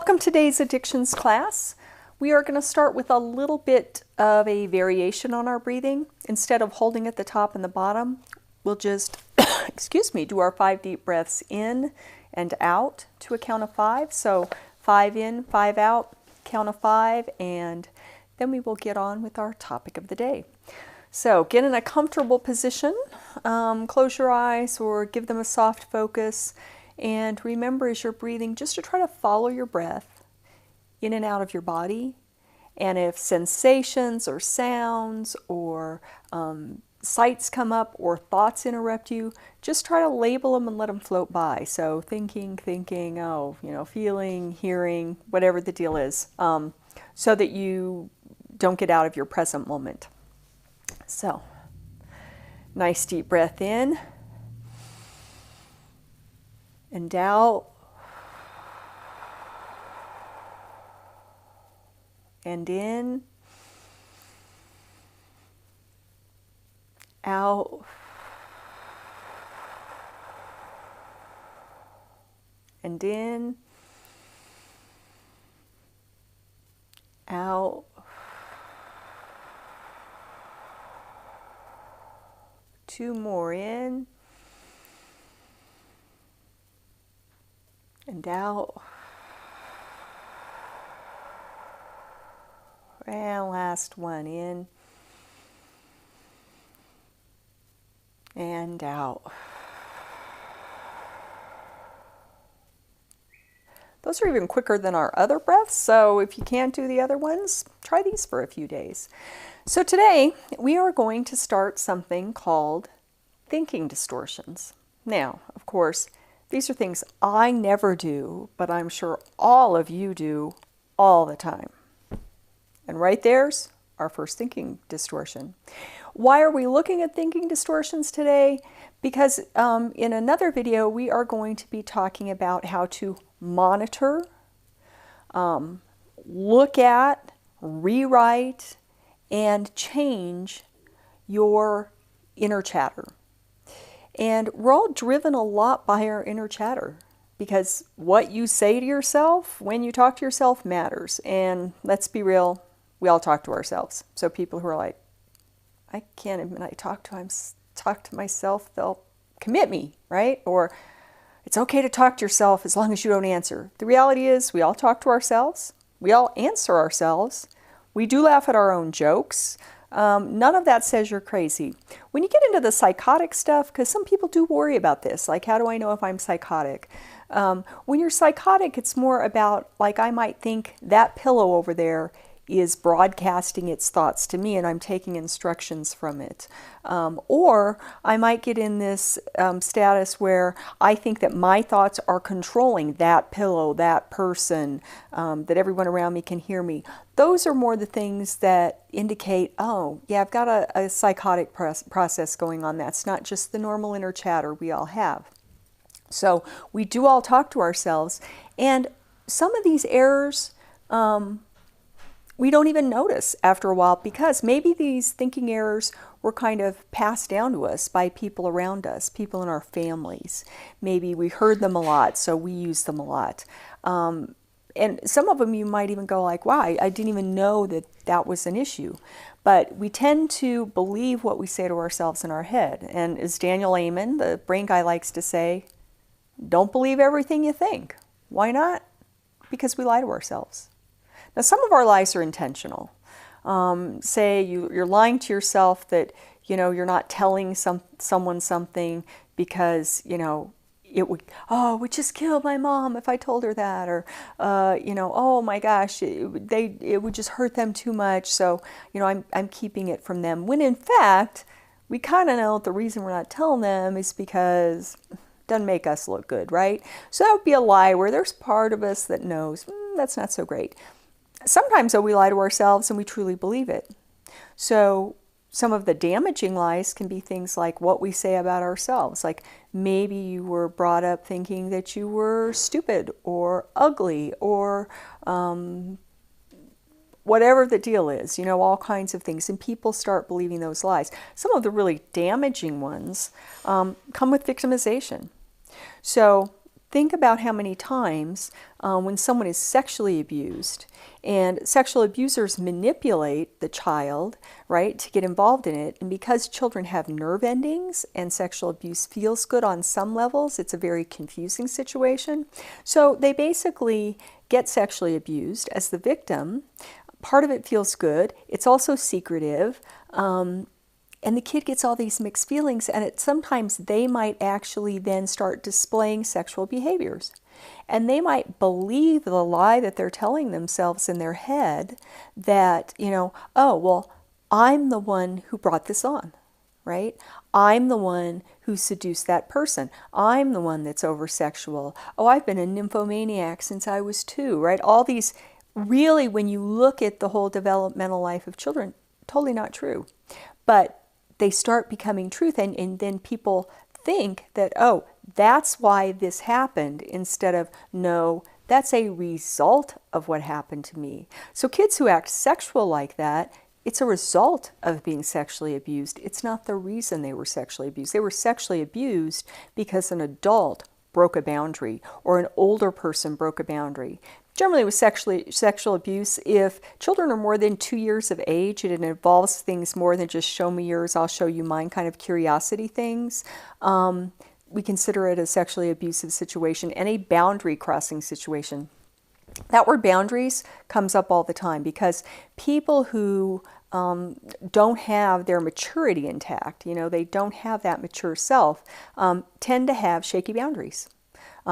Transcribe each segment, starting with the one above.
Welcome to today's addictions class. We are going to start with a little bit of a variation on our breathing. Instead of holding at the top and the bottom, we'll just, do our 5 deep breaths in and out to a count of 5. So 5 in, 5 out, count of 5, and then we will get on with our topic of the day. So get in a comfortable position, close your eyes or give them a soft focus. And remember, as you're breathing, just to try to follow your breath in and out of your body. And if sensations or sounds or sights come up or thoughts interrupt you, just try to label them and let them float by. So thinking, feeling, hearing, whatever the deal is, so that you don't get out of your present moment. So, nice deep breath in. And out, and in, out, and in, out, 2 more in, and out, and last one in, and out. Those are even quicker than our other breaths, so if you can't do the other ones, try these for a few days. So today, we are going to start something called thinking distortions. Now, of course, these are things I never do, but I'm sure all of you do all the time. And right there's our first thinking distortion. Why are we looking at thinking distortions today? Because in another video, we are going to be talking about how to monitor, look at, rewrite, and change your inner chatter. And we're all driven a lot by our inner chatter because what you say to yourself when you talk to yourself matters. And let's be real, we all talk to ourselves. So people who are like, I can't admit I talk to myself, they'll commit me, right? Or it's okay to talk to yourself as long as you don't answer. The reality is we all talk to ourselves. We all answer ourselves. We do laugh at our own jokes. None of that says you're crazy. When you get into the psychotic stuff, because some people do worry about this, like how do I know if I'm psychotic? When you're psychotic, it's more about, like, I might think that pillow over there is broadcasting its thoughts to me and I'm taking instructions from it. Or I might get in this status where I think that my thoughts are controlling that pillow, that person, that everyone around me can hear me. Those are more the things that indicate, oh, yeah, I've got a psychotic process going on. That's not just the normal inner chatter we all have. So we do all talk to ourselves. And some of these errors, we don't even notice after a while because maybe these thinking errors were kind of passed down to us by people around us, people in our families. Maybe we heard them a lot, so we use them a lot. And some of them you might even go like, wow, I didn't even know that that was an issue. But we tend to believe what we say to ourselves in our head. And as Daniel Amen, the brain guy, likes to say, don't believe everything you think. Why not? Because we lie to ourselves. Now, some of our lies are intentional. Say you're lying to yourself that, you're not telling someone something because, it would just kill my mom if I told her that, or, oh my gosh, it would just hurt them too much, so, I'm keeping it from them. When in fact, we kind of know the reason we're not telling them is because it doesn't make us look good, right? So that would be a lie where there's part of us that knows, that's not so great. Sometimes, though, we lie to ourselves and we truly believe it. So some of the damaging lies can be things like what we say about ourselves. Like maybe you were brought up thinking that you were stupid or ugly or whatever the deal is, all kinds of things. And people start believing those lies. Some of the really damaging ones come with victimization. So think about how many times when someone is sexually abused, and sexual abusers manipulate the child, right, to get involved in it. And because children have nerve endings and sexual abuse feels good on some levels, it's a very confusing situation. So they basically get sexually abused as the victim. Part of it feels good. It's also secretive. And the kid gets all these mixed feelings, and sometimes they might actually then start displaying sexual behaviors. And they might believe the lie that they're telling themselves in their head that, oh, well, I'm the one who brought this on, right? I'm the one who seduced that person. I'm the one that's over-sexual. Oh, I've been a nymphomaniac since I was 2, right? All these, really, when you look at the whole developmental life of children, totally not true. But they start becoming truth, and then people think that, oh, that's why this happened, instead of, no, that's a result of what happened to me. So kids who act sexual like that, it's a result of being sexually abused. It's not the reason they were sexually abused. They were sexually abused because an adult broke a boundary, or an older person broke a boundary. Generally with sexual abuse, if children are more than 2 years of age, and it involves things more than just show me yours, I'll show you mine kind of curiosity things, we consider it a sexually abusive situation and a boundary crossing situation. That word boundaries comes up all the time because people who don't have their maturity intact, they don't have that mature self, tend to have shaky boundaries.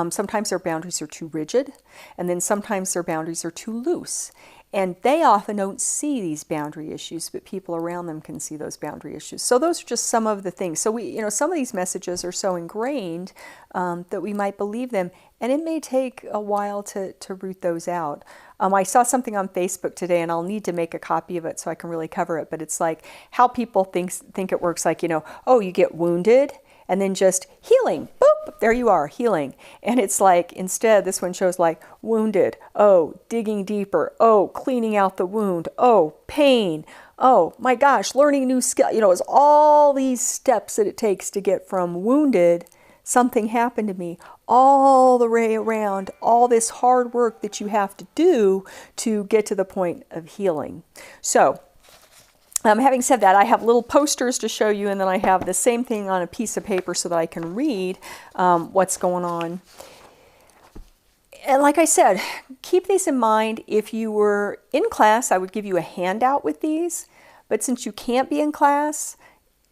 Sometimes their boundaries are too rigid, and then sometimes their boundaries are too loose. And they often don't see these boundary issues, but people around them can see those boundary issues. So those are just some of the things. So some of these messages are so ingrained that we might believe them, and it may take a while to root those out. I saw something on Facebook today, and I'll need to make a copy of it so I can really cover it, but it's like how people think it works, like, oh, you get wounded, and then just healing, boop, there you are, healing. And it's like, instead, this one shows like wounded, oh, digging deeper, oh, cleaning out the wound, oh, pain, oh, my gosh, learning a new skill. It's all these steps that it takes to get from wounded, something happened to me, all the way around, all this hard work that you have to do to get to the point of healing. So, having said that, I have little posters to show you, and then I have the same thing on a piece of paper so that I can read what's going on. And like I said, keep these in mind. If you were in class, I would give you a handout with these. But since you can't be in class,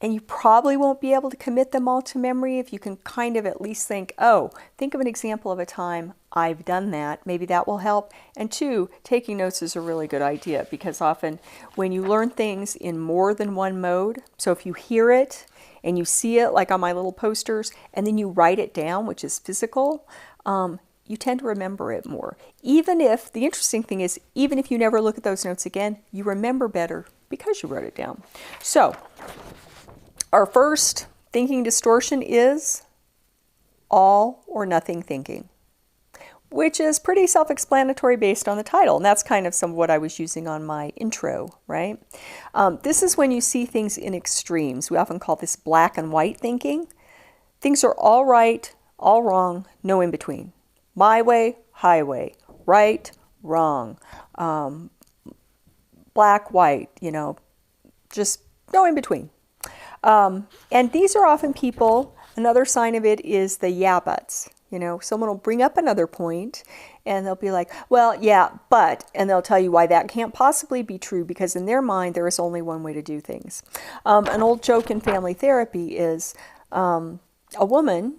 and you probably won't be able to commit them all to memory, if you can kind of at least think, oh, think of an example of a time I've done that. Maybe that will help. And 2, taking notes is a really good idea, because often when you learn things in more than one mode, so if you hear it and you see it like on my little posters, and then you write it down, which is physical, you tend to remember it more. Even if, the interesting thing is, even if you never look at those notes again, you remember better because you wrote it down. So, our first thinking distortion is all or nothing thinking, which is pretty self-explanatory based on the title. And that's kind of some of what I was using on my intro, right? This is when you see things in extremes. We often call this black and white thinking. Things are all right, all wrong, no in between. My way, highway, right, wrong, black, white, just no in between. And these are often people, another sign of it is the yeah buts. Someone will bring up another point and they'll be like, well, yeah, but, and they'll tell you why that can't possibly be true, because in their mind, there is only one way to do things. An old joke in family therapy is a woman,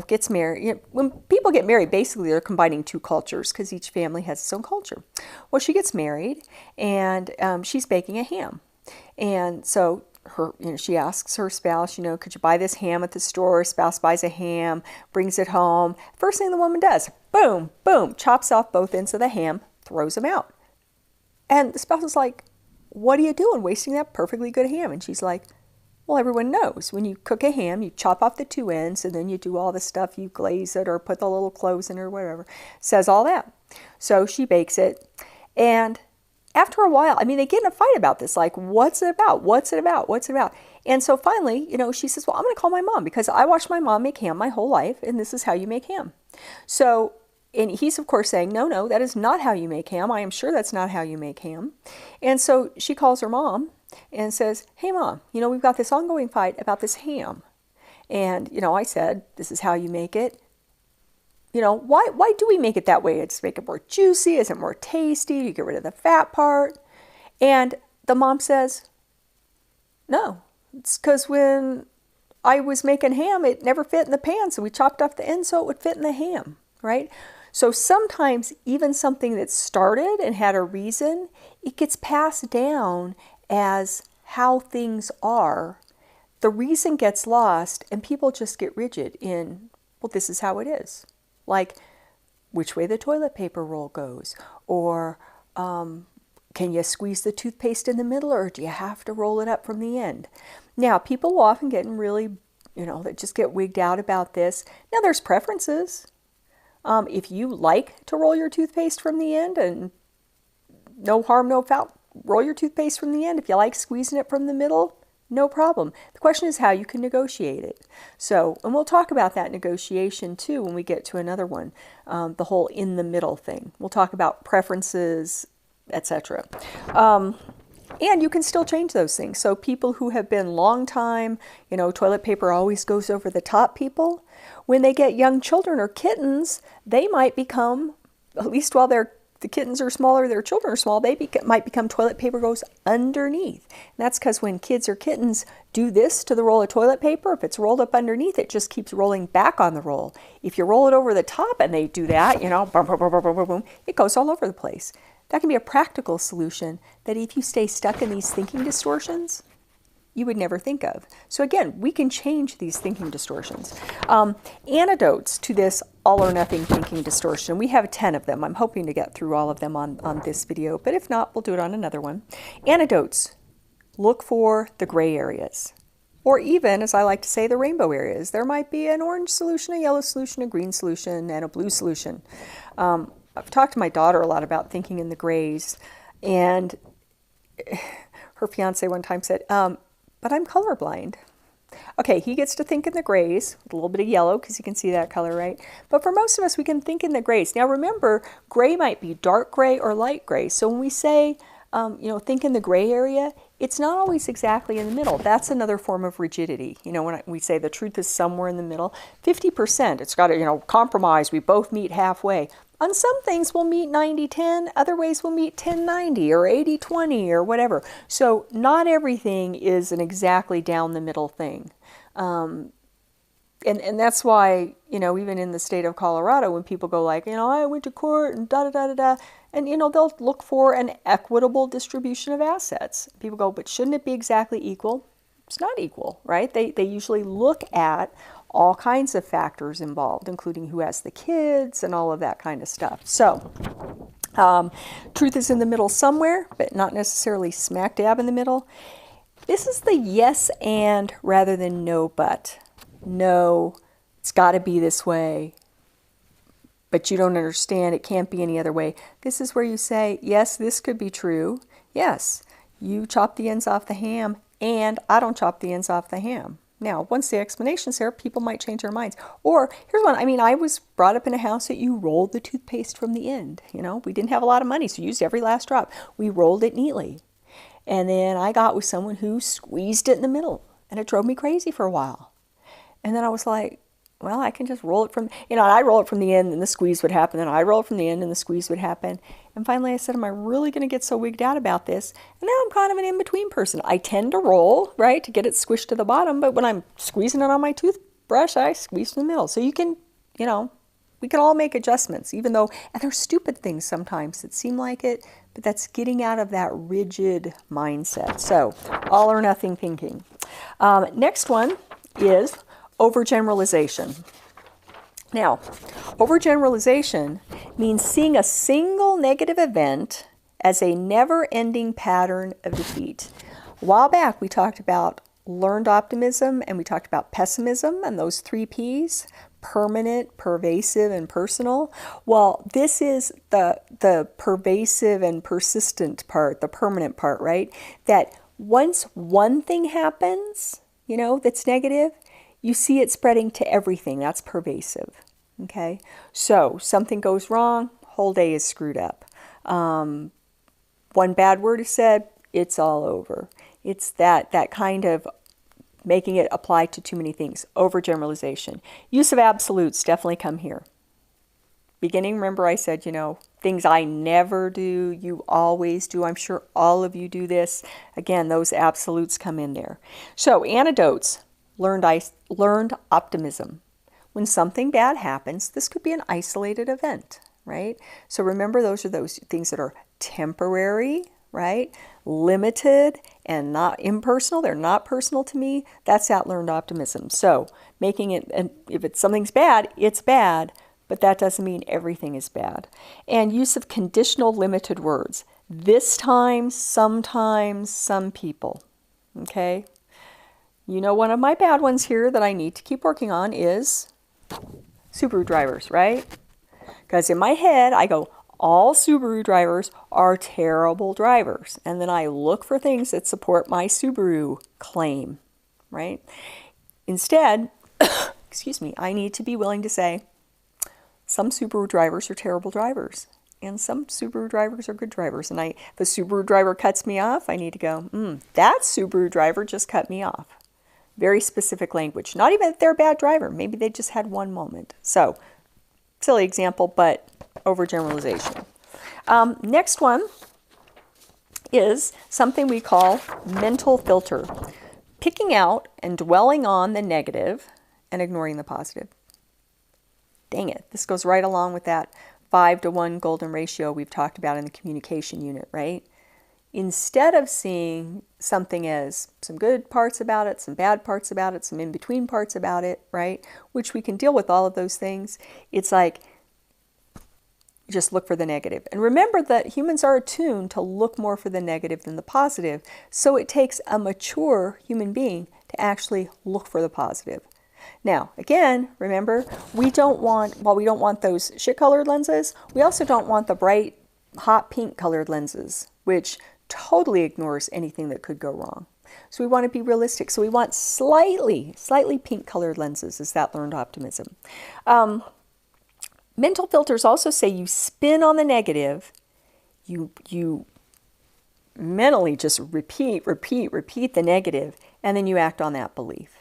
gets married. When people get married, basically they're combining 2 cultures because each family has its own culture. Well, she gets married and she's baking a ham. And so she asks her spouse, could you buy this ham at the store? Spouse buys a ham, brings it home. First thing the woman does, boom, boom, chops off both ends of the ham, throws them out. And the spouse is like, what are you doing, wasting that perfectly good ham? And she's like, well, everyone knows when you cook a ham, you chop off the 2 ends, and then you do all the stuff, you glaze it or put the little cloves in it or whatever. Says all that. So she bakes it, and after a while, they get in a fight about this, like, what's it about? What's it about? What's it about? And so finally, she says, well, I'm going to call my mom because I watched my mom make ham my whole life, and this is how you make ham. So, and he's of course saying, no, no, that is not how you make ham. I am sure that's not how you make ham. And so she calls her mom and says, hey mom, we've got this ongoing fight about this ham. And, I said, this is how you make it. Why do we make it that way? It's make it more juicy. Is it more tasty? You get rid of the fat part. And the mom says, no, it's because when I was making ham, it never fit in the pan. So we chopped off the end so it would fit in the ham, right? So sometimes even something that started and had a reason, it gets passed down as how things are. The reason gets lost and people just get rigid in, well, this is how it is. Like which way the toilet paper roll goes, or can you squeeze the toothpaste in the middle, or do you have to roll it up from the end? Now, people will often get really, that just get wigged out about this. Now, there's preferences. If you like to roll your toothpaste from the end, and no harm, no foul, roll your toothpaste from the end. If you like squeezing it from the middle, no problem. The question is how you can negotiate it. So, and we'll talk about that negotiation too when we get to another one, the whole in the middle thing. We'll talk about preferences, etc. And you can still change those things. So people who have been long time, toilet paper always goes over the top people, when they get young children or kittens, they might become, at least while the kittens are smaller, their children are small, they might become toilet paper goes underneath. And that's because when kids or kittens do this to the roll of toilet paper, if it's rolled up underneath, it just keeps rolling back on the roll. If you roll it over the top and they do that, boom, boom, boom, boom, boom, boom, boom, it goes all over the place. That can be a practical solution that if you stay stuck in these thinking distortions, you would never think of. So again, we can change these thinking distortions. Antidotes to this all or nothing thinking distortion. We have 10 of them. I'm hoping to get through all of them on this video, but if not, we'll do it on another one. Antidotes. Look for the gray areas. Or even, as I like to say, the rainbow areas. There might be an orange solution, a yellow solution, a green solution, and a blue solution. I've talked to my daughter a lot about thinking in the grays, and her fiance one time said, but I'm colorblind. Okay, he gets to think in the grays with a little bit of yellow because you can see that color, right? But for most of us, we can think in the grays. Now remember, gray might be dark gray or light gray. So when we say, think in the gray area, it's not always exactly in the middle. That's another form of rigidity. When we say the truth is somewhere in the middle, 50%, it's got to, compromise. We both meet halfway. On some things, we'll meet 90-10. Other ways, we'll meet 10-90 or 80-20 or whatever. So not everything is an exactly down the middle thing. And that's why, even in the state of Colorado, when people go like, I went to court and da-da-da-da-da, and, they'll look for an equitable distribution of assets. People go, but shouldn't it be exactly equal? It's not equal, right? They usually look at all kinds of factors involved, including who has the kids and all of that kind of stuff. So, truth is in the middle somewhere, but not necessarily smack dab in the middle. This is the yes and rather than no but. No, it's got to be this way, but you don't understand. It can't be any other way. This is where you say, yes, this could be true. Yes, you chop the ends off the ham, and I don't chop the ends off the ham. Now, once the explanation's there, people might change their minds. Or, here's one. I was brought up in a house that you rolled the toothpaste from the end. We didn't have a lot of money, so we used every last drop. We rolled it neatly. And then I got with someone who squeezed it in the middle. And it drove me crazy for a while. And then I was like, well, I can just roll it from, I roll it from the end and the squeeze would happen. And I roll it from the end and the squeeze would happen. And finally I said, am I really going to get so wigged out about this? And now I'm kind of an in-between person. I tend to roll, right, to get it squished to the bottom. But when I'm squeezing it on my toothbrush, I squeeze in the middle. So you can, we can all make adjustments, even though, and they're stupid things sometimes that seem like it, but that's getting out of that rigid mindset. So all or nothing thinking. Next one is overgeneralization. Now, overgeneralization means seeing a single negative event as a never-ending pattern of defeat. A while back, we talked about learned optimism and we talked about pessimism and those 3 Ps, permanent, pervasive, and personal. Well, this is the pervasive and persistent part, the permanent part, right? That once one thing happens, that's negative, you see it spreading to everything. That's pervasive. Okay, so something goes wrong, whole day is screwed up. One bad word is said, it's all over. It's that kind of making it apply to too many things. Overgeneralization. Use of absolutes definitely come here. Beginning, remember I said, things I never do, you always do. I'm sure all of you do this. Again, those absolutes come in there. So antidotes, learned optimism. When something bad happens, this could be an isolated event, right? So remember, those are those things that are temporary, right? Limited and not impersonal. They're not personal to me. That's that learned optimism. So making it, and if something's bad, it's bad, but that doesn't mean everything is bad. And use of conditional limited words. This time, sometimes, some people. Okay? One of my bad ones here that I need to keep working on is Subaru drivers, right? Because in my head, I go, all Subaru drivers are terrible drivers. And then I look for things that support my Subaru claim, right? Instead, excuse me, I need to be willing to say, some Subaru drivers are terrible drivers. And some Subaru drivers are good drivers. And if a Subaru driver cuts me off, I need to go, that Subaru driver just cut me off. Very specific language. Not even that they're a bad driver. Maybe they just had one moment. So, silly example, but overgeneralization. Next one is something we call mental filter. Picking out and dwelling on the negative and ignoring the positive. Dang it. This goes right along with that 5-to-1 golden ratio we've talked about in the communication unit, right? Instead of seeing something as some good parts about it, some bad parts about it, some in-between parts about it, right? Which we can deal with all of those things. It's like, just look for the negative. And remember that humans are attuned to look more for the negative than the positive. So it takes a mature human being to actually look for the positive. Now, again, remember, we don't want those shit-colored lenses. We also don't want the bright, hot pink-colored lenses, which totally ignores anything that could go wrong. So we want to be realistic. So we want slightly pink-colored lenses, is that learned optimism. Mental filters also say you spin on the negative, you mentally just repeat the negative, and then you act on that belief.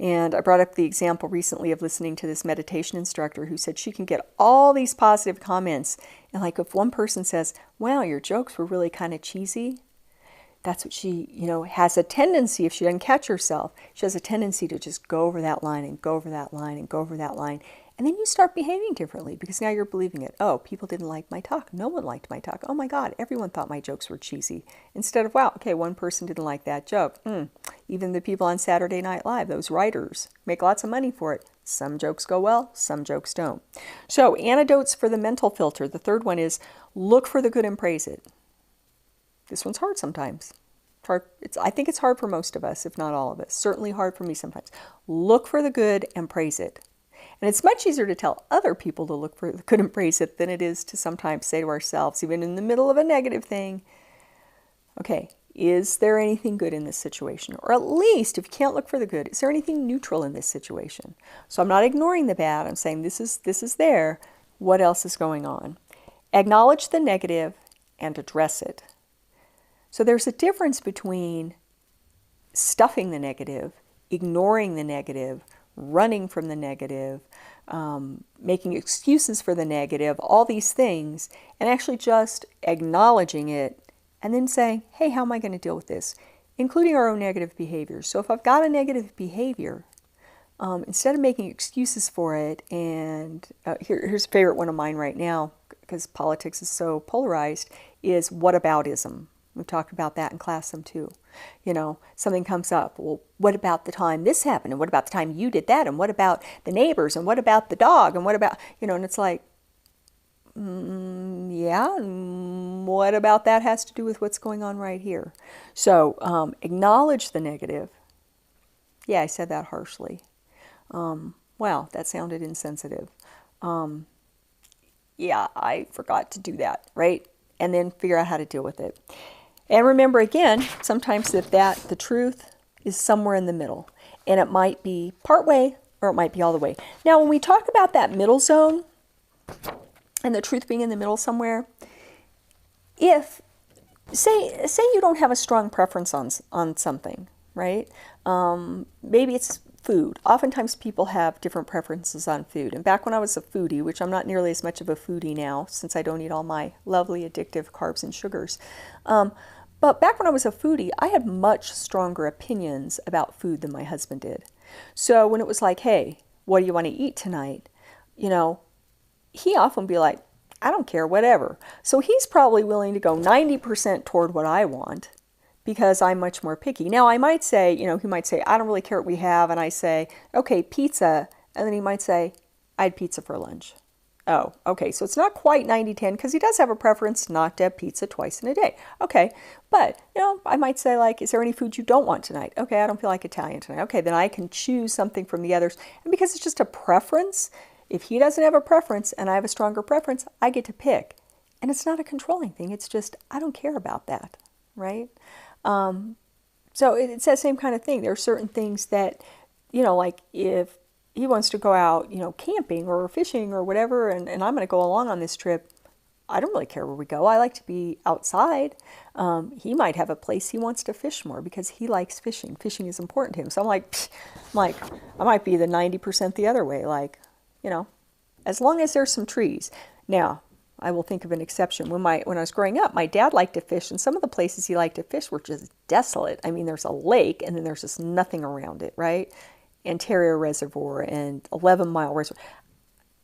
And I brought up the example recently of listening to this meditation instructor who said she can get all these positive comments. And like if one person says, wow, your jokes were really kind of cheesy, that's what she, has a tendency, if she doesn't catch herself, she has a tendency to just go over that line and go over that line and go over that line. And then you start behaving differently because now you're believing it. Oh, people didn't like my talk. No one liked my talk. Oh my God, everyone thought my jokes were cheesy. Instead of, wow, okay, one person didn't like that joke. Even the people on Saturday Night Live, those writers, make lots of money for it. Some jokes go well, some jokes don't. So antidotes for the mental filter. The third one is look for the good and praise it. This one's hard sometimes. I think it's hard for most of us, if not all of us. Certainly hard for me sometimes. Look for the good and praise it. And it's much easier to tell other people to look for the good and praise it than it is to sometimes say to ourselves, even in the middle of a negative thing, okay, is there anything good in this situation? Or at least, if you can't look for the good, is there anything neutral in this situation? So I'm not ignoring the bad. I'm saying this is there. What else is going on? Acknowledge the negative and address it. So there's a difference between stuffing the negative, ignoring the negative, running from the negative, making excuses for the negative, all these things, and actually just acknowledging it and then saying, hey, how am I going to deal with this? Including our own negative behaviors. So if I've got a negative behavior, instead of making excuses for it, and here's a favorite one of mine right now, because politics is so polarized, is whataboutism. We've talked about that in class some too. Something comes up. Well, what about the time this happened? And what about the time you did that? And what about the neighbors? And what about the dog? And what about, and it's like, yeah, and what about that has to do with what's going on right here? So acknowledge the negative. Yeah, I said that harshly. Wow, that sounded insensitive. Yeah, I forgot to do that, right? And then figure out how to deal with it. And remember again, sometimes the truth is somewhere in the middle. And it might be part way or it might be all the way. Now, when we talk about that middle zone and the truth being in the middle somewhere, if, say you don't have a strong preference on something, right? Maybe it's food. Oftentimes people have different preferences on food. And back when I was a foodie, which I'm not nearly as much of a foodie now since I don't eat all my lovely addictive carbs and sugars. But back when I was a foodie, I had much stronger opinions about food than my husband did. So when it was like, hey, what do you want to eat tonight? You know, he often be like, I don't care, whatever. So he's probably willing to go 90% toward what I want because I'm much more picky. Now I might say, you know, he might say, I don't really care what we have. And I say, okay, pizza. And then he might say, I had pizza for lunch. Oh, okay. So it's not quite 90-10 because he does have a preference not to have pizza twice in a day. Okay. But, you know, I might say like, is there any food you don't want tonight? Okay. I don't feel like Italian tonight. Okay. Then I can choose something from the others. And because it's just a preference, if he doesn't have a preference and I have a stronger preference, I get to pick. And it's not a controlling thing. It's just, I don't care about that. Right? So it's that same kind of thing. There are certain things that, you know, like if he wants to go out, you know, camping or fishing or whatever, and I'm going to go along on this trip, I don't really care where we go. I like to be outside. He might have a place he wants to fish more because he likes fishing. Fishing is important to him. So I'm like, I might be the 90% the other way. Like, you know, as long as there's some trees. Now, I will think of an exception. When I was growing up, my dad liked to fish, and some of the places he liked to fish were just desolate. I mean, there's a lake, and then there's just nothing around it, right? Ontario Reservoir and 11 Mile Reservoir.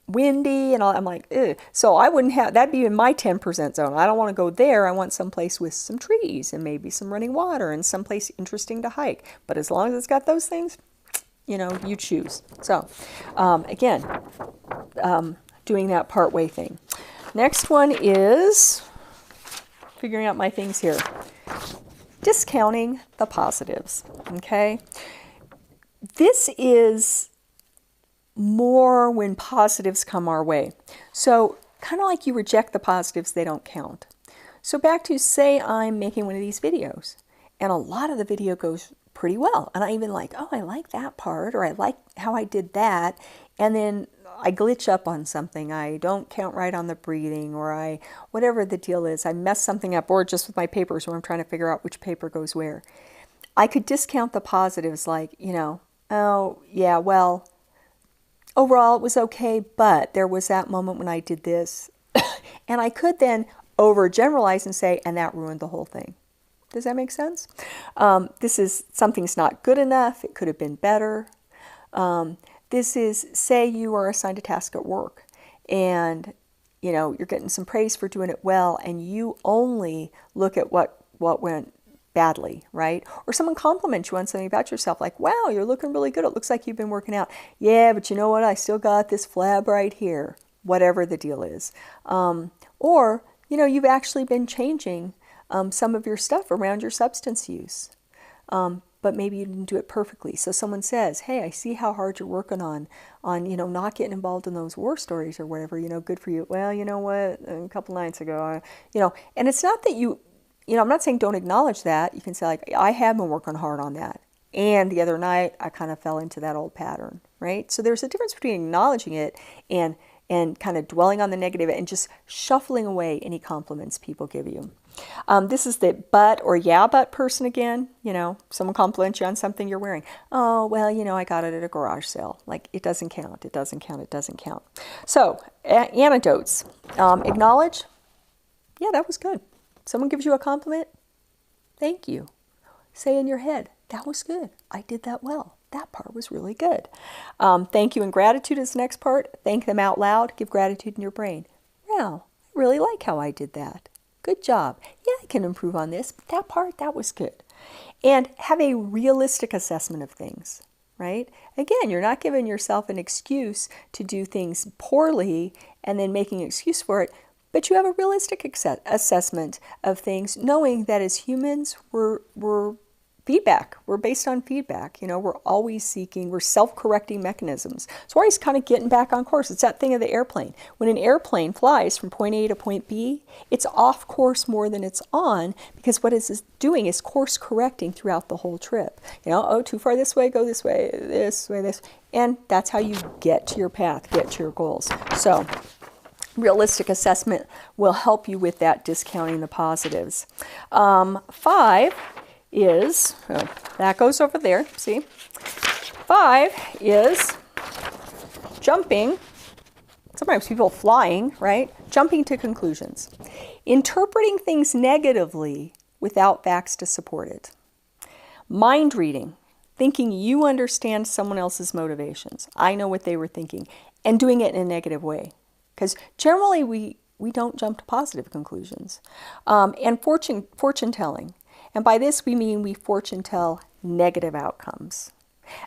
Windy and all. I'm like, ugh. So I wouldn't have, that'd be in my 10% zone. I don't want to go there. I want someplace with some trees and maybe some running water and someplace interesting to hike. But as long as it's got those things, you know, you choose. So, again, doing that part-way thing. Next one is figuring out my things here. Discounting the positives, okay? This is more when positives come our way. So kind of like you reject the positives, they don't count. So back to, say I'm making one of these videos, and a lot of the video goes pretty well. And I even like, oh, I like that part, or I like how I did that. And then I glitch up on something. I don't count right on the breathing, or whatever the deal is, I mess something up, or just with my papers where I'm trying to figure out which paper goes where. I could discount the positives like, you know, oh, yeah, well, overall it was okay, but there was that moment when I did this. And I could then overgeneralize and say, and that ruined the whole thing. Does that make sense? Something's not good enough. It could have been better. This is, say you are assigned a task at work and, you know, you're getting some praise for doing it well, and you only look at what went badly, right? Or someone compliments you on something about yourself, like, wow, you're looking really good. It looks like you've been working out. Yeah, but you know what? I still got this flab right here, whatever the deal is. Or, you know, you've actually been changing some of your stuff around your substance use. But maybe you didn't do it perfectly. So someone says, hey, I see how hard you're working on, you know, not getting involved in those war stories or whatever, you know, good for you. Well, you know what, a couple nights ago, you know, and it's not that you know, I'm not saying don't acknowledge that. You can say like, I have been working hard on that. And the other night I kind of fell into that old pattern, right? So there's a difference between acknowledging it and kind of dwelling on the negative and just shuffling away any compliments people give you. This is the but or yeah but person again. You know, someone compliments you on something you're wearing. Oh, well, you know, I got it at a garage sale. Like, it doesn't count. It doesn't count. It doesn't count. So, antidotes. Acknowledge. Yeah, that was good. Someone gives you a compliment. Thank you. Say in your head, that was good. I did that well. That part was really good. Thank you and gratitude is the next part. Thank them out loud. Give gratitude in your brain. Wow, I really like how I did that. Good job. Yeah, I can improve on this, but that part, that was good. And have a realistic assessment of things, right? Again, you're not giving yourself an excuse to do things poorly and then making an excuse for it, but you have a realistic assessment of things, knowing that as humans, we're feedback. We're based on feedback. You know, we're always seeking, we're self-correcting mechanisms. So we're always kind of getting back on course. It's that thing of the airplane. When an airplane flies from point A to point B, it's off course more than it's on, because what it's doing is course correcting throughout the whole trip. You know, oh, too far this way, go this way, this way, this. And that's how you get to your path, get to your goals. So realistic assessment will help you with that, discounting the positives. 5 is, oh, that goes over there, see? 5 is jumping, sometimes people flying, right? Jumping to conclusions. Interpreting things negatively without facts to support it. Mind reading, thinking you understand someone else's motivations. I know what they were thinking, and doing it in a negative way. Because generally we don't jump to positive conclusions. And fortune telling. And by this we mean we fortune tell negative outcomes.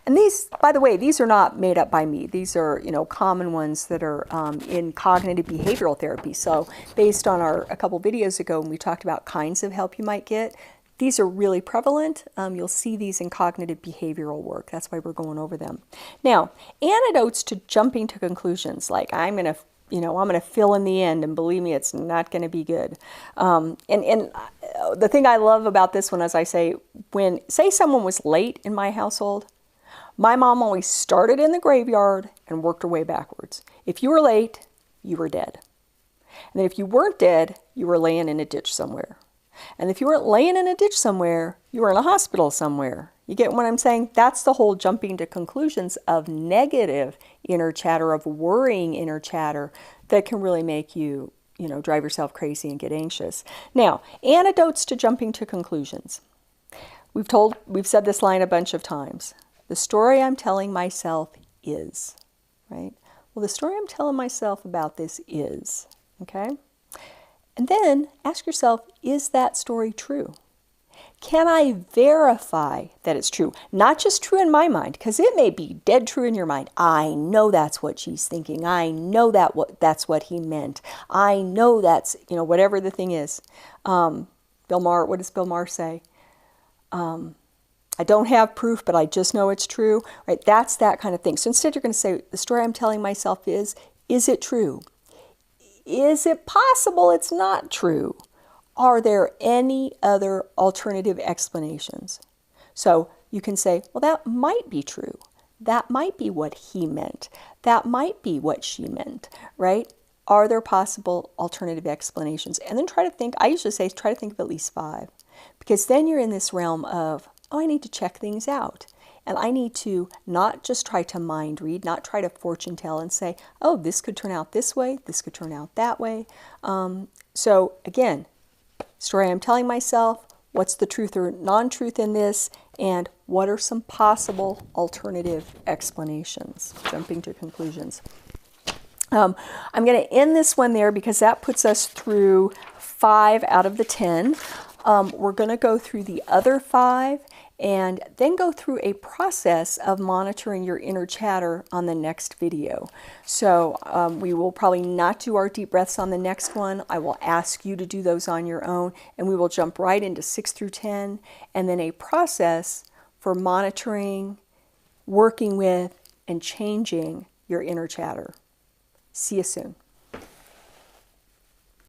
And these, by the way, these are not made up by me. These are, you know, common ones that are in cognitive behavioral therapy. So based on a couple videos ago when we talked about kinds of help you might get, these are really prevalent. You'll see these in cognitive behavioral work. That's why we're going over them. Now, antidotes to jumping to conclusions, like I'm going to fill in the end, and believe me, it's not going to be good. And the thing I love about this one is I say, say someone was late in my household, my mom always started in the graveyard and worked her way backwards. If you were late, you were dead. And then if you weren't dead, you were laying in a ditch somewhere. And if you weren't laying in a ditch somewhere, you were in a hospital somewhere. You get what I'm saying? That's the whole jumping to conclusions of negative inner chatter, of worrying inner chatter that can really make you, drive yourself crazy and get anxious. Now, antidotes to jumping to conclusions. We've said this line a bunch of times. The story I'm telling myself is, right? Well, the story I'm telling myself about this is, okay? And then ask yourself, is that story true? Can I verify that it's true? Not just true in my mind, because it may be dead true in your mind. I know that's what she's thinking. I know that's what he meant. I know that's, whatever the thing is. Bill Maher, what does Bill Maher say? I don't have proof, but I just know it's true. Right? That's that kind of thing. So instead you're going to say, the story I'm telling myself is it true? Is it possible it's not true? Are there any other alternative explanations? So you can say, well, that might be true. That might be what he meant. That might be what she meant, right? Are there possible alternative explanations? And then try to think, I usually say, try to think of at least 5. Because then you're in this realm of, I need to check things out. And I need to not just try to mind read, not try to fortune tell and say, oh, this could turn out this way, this could turn out that way. So again, story I'm telling myself, what's the truth or non-truth in this, and what are some possible alternative explanations, jumping to conclusions. I'm going to end this one there because that puts us through 5 out of the 10. We're going to go through the other 5 and then go through a process of monitoring your inner chatter on the next video. So we will probably not do our deep breaths on the next one. I will ask you to do those on your own, and we will jump right into 6 through 10, and then a process for monitoring, working with, and changing your inner chatter. See you soon.